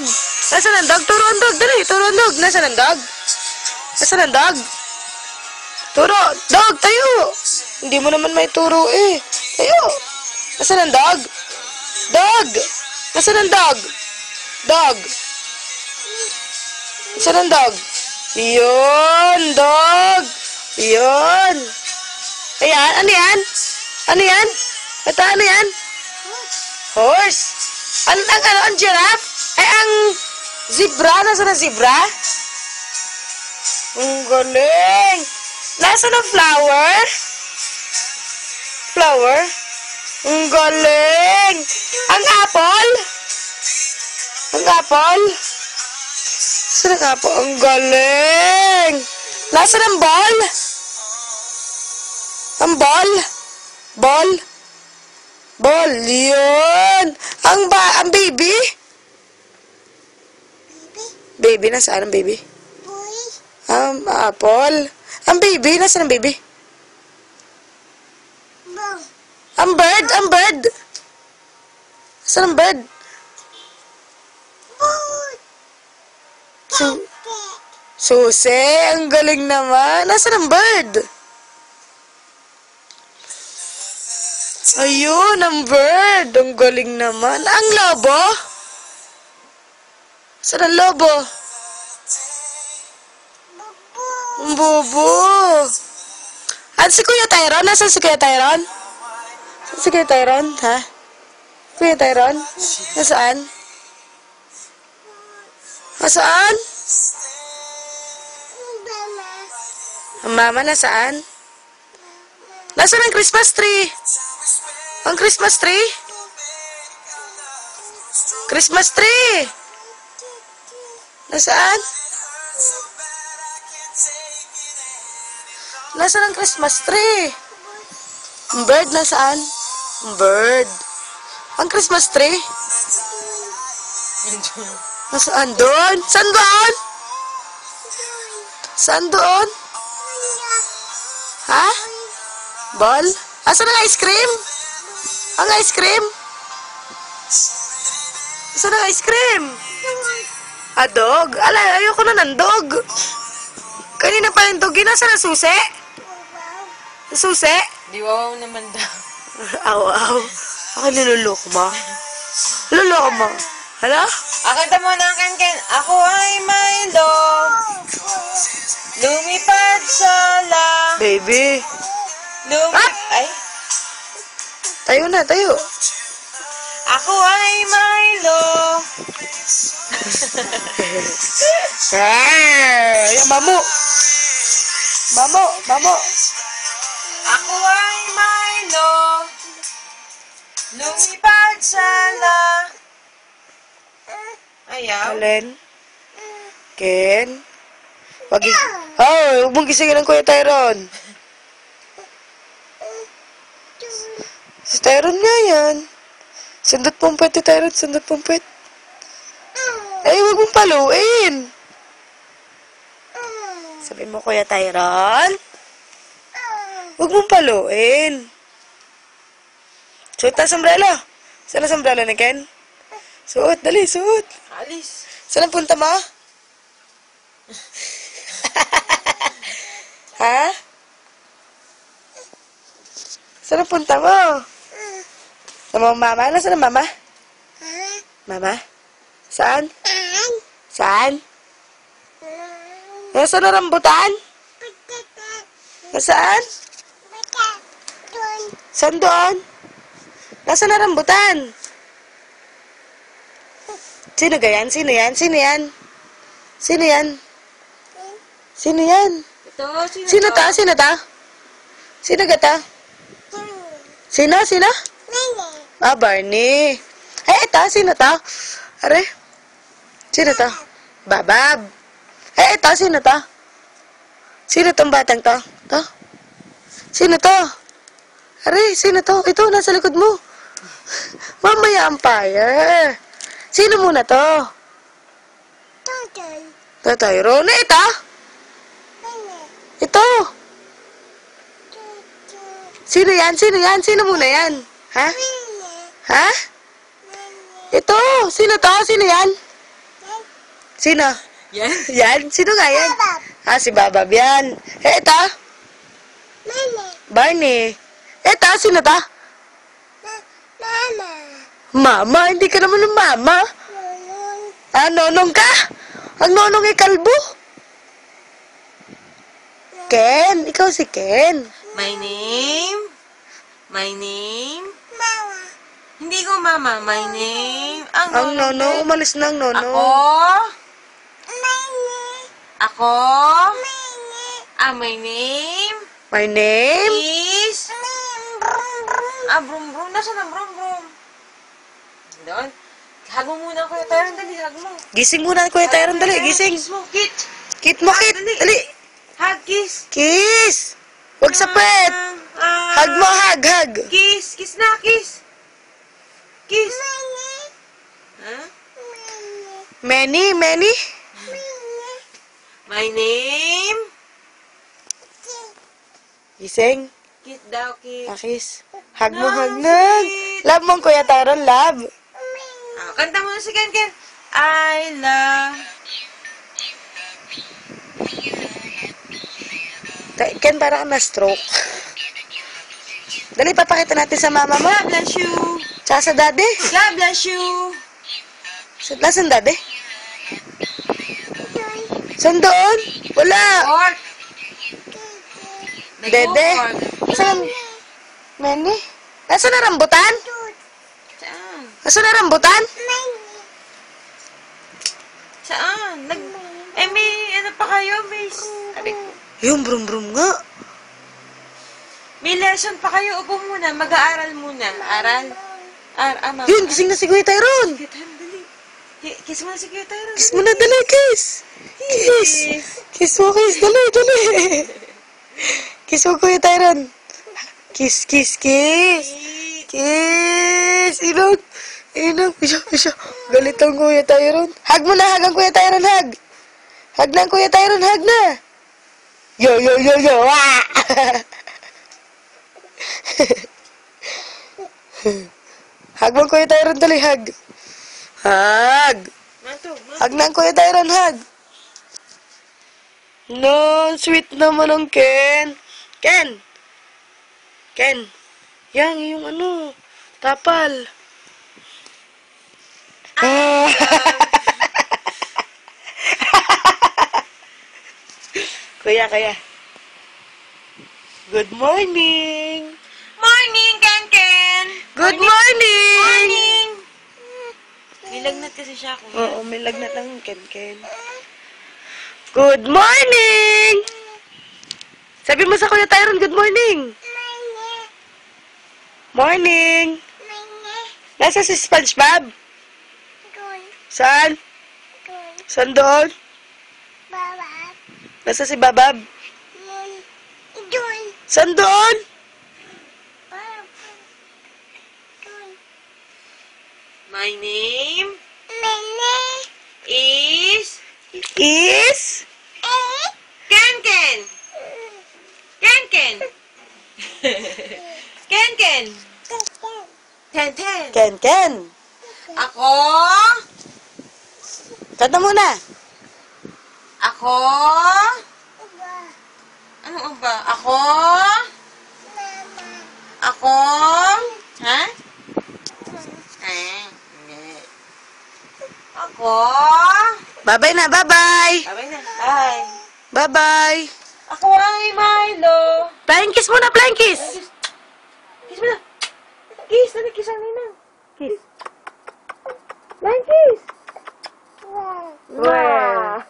dog? Nasaan ang dog? Turo ang dog. Dali, turo ang dog. Nasaan ang dog? Nasaan ang dog? Turo. Dog, tayo. Hindi mo naman may turo eh. Tayo. Nasaan ang dog? Dog. Nasaan ang dog? Dog. Nasaan ang dog? Yun, dog. Yun. Ayan, ano yan? Ano yan? Ito, ano yan? Horse. Ang giraffe? Ay, ang zebra. Nasaan ang zebra? Ang galing. Nasaan ang flower? Flower? Ang galing. Ang apple? Ang apple? Nasaan ang apple? Ang galing. Nasaan ang ball? Ang ball? Ball? Ball. Yun. Ang baby? Baby, nasaan ang baby? Apple. Ang baby, nasaan ang baby? Ang bird, ang bird. Nasaan ang bird? Susi, ang galing naman. Nasaan ang bird? Ayun, ang bird. Ang galing naman. Ang lobo? Saan ang lobo? Ang bobo. At si Kuya Tyron? Nasaan si Kuya Tyron? Saan si Kuya Tyron? Ha? Kuya Tyron? Nasaan? Nasaan? Ang mama nasaan? Nasaan ang Christmas tree? Ang Christmas tree? Christmas tree! Nasaan? Nasaan ang Christmas tree? Ang bird nasaan? Ang bird. Ang Christmas tree? Nasaan doon? Saan doon? Saan doon? Ha? Ball? Asan ang ice cream? Ang ice cream? Asan ang ice cream? Dog? Ayoko na ng dog. Kanina pa yung dog. Nasaan ang susi? Susi? Di wow naman daw. Aw. Ako niluloko mo. Niluloko mo. Hala? Akanta mo ng Ken. Ako ay Milo. Lumipad sa lang. Baby. Ay? Tayo na, tayo. Ako ay Milo. Yung mamo. Mamo. Ako ay Milo. Lumipad sa lang. Ayaw. Alin? Ken? Huwag mong gisingin ng Kuya Tyron. Si Tyron nga yan. Sundot pumpet si Tyron, sundot pumpet. Huwag mong paluin. Sabi mo, Kuya Tyron. Huwag mong paluin. Suot na sombrero. Saan ang sombrero ni Ken? Suot, dali, suot. Alis. Saan ang punta mo? Ha? Saan ang punta mo? Sama mama? Nasaan ang mama? Mama? Saan? Saan? Nasaan ang rambutan? Nasaan? Saan doon? Nasaan ang rambutan? Sino gayan? Sino yan? Sino yan? Sino yan? Sino yan? Ito, Sino ta? Sino ta? Sino gata? Sino? Sino? Barney. Ay, ito. Sino ta? Are? Sino ta? Babab. Ay, ito. Sino ta? Sino tong batang to? To? Sino to? Are, sino to? Ito, nasa likod mo. Mamaya ang fire. Sino muna to? Tyron. Ito? Ito. Sino yan? Sino yan? Sino muna yan? Ha? Ha? Ito. Sino to? Sino yan? Sino? Yan. Yan? Sino nga yan? Ah, si Babab yan. Eh, ito? Barney. Ito, sino ta? Mama, hindi ka naman ng mama. Ah, nonong ka? Ang nonong ay kalbo. Ken, ikaw si Ken. My name? Hindi ko mama. My name? Ang nonong, umalis na ang nonong. Ako? My name? My name? Is? Brum brum. Nasaan ang brum brum? Doon. Hag mo muna Kuya Tyron, dali. Hag mo. Gising muna, Kuya Tyron, dali. Gising. Kiss mo, Kit. Kit mo, Kit. Dali. Hug, kiss. Kiss. Huwag sapit. Hug mo, hug. Kiss. Kiss na, kiss. Kiss. Huh? Many. My name? Gising. Kit daw, Kit. Kiss. Hug mo, hug na. Love mo, Kuya Tyron, love. Kanta mo na si Ken Ken. I love. Ken, para ka na-stroke. Dali, papakita natin sa mama mo. God bless you. Tsaka sa daddy. God bless you. Nasaan daddy? Saan doon? Wala. Pork. Dede. Saan? Meni? Nasaan na rambutan? Saan? Nasaan na rambutan? Saan? May ano pa kayo? Sabi ko. Yung brum-brum nga. May lesson pa kayo. Upo muna. Mag-aaral muna. Aral. Mama. Yun, gising na si Kuya Tyron. Kuya Tyron, dali. Kiss mo na si Kuya Tyron. Kiss mo na, dali, kiss. Kiss. Kiss mo, kiss. Dali. Kiss mo, Kuya Tyron. Kiss. Kiss. Inang. Isa. Galit ang Kuya Tyron. Hug mo na, hug ang Kuya Tyron, hug. Hug na ang Kuya Tyron, hug na. Yo. Ah! Hug mo, Kuya Tyron, dali, hug. Hug. Hug na ang Kuya Tyron, hug. No, sweet naman ang Ken. Ken. Yang, yung ano, tapal. Kuya. Good morning. Morning, Ken Ken. Good morning. Morning. May lagnat kasi siya, Kuya. Oo, may lagnat ang Ken. Good morning. Sabi mo sa Kuya Tyron, good morning. Morning. Nasa si SpongeBob? Saan? Saan doon? Nasa si Babab? Saan doon? My name is Is? Ken Ken. Ken Ken. Ken Ken. Ten. Ken. Ako. Kanta muna. Ako. Ano ba? Ako. Ha? Hindi. Ako. Bye-bye na, bye-bye. Sabay na. Bye. Bye-bye. Ako ay Milo. Flying kiss muna, flying kiss. Kiss mo na. Kiss. Dali, kiss ang ninang. Kiss. Flying kiss. Wow.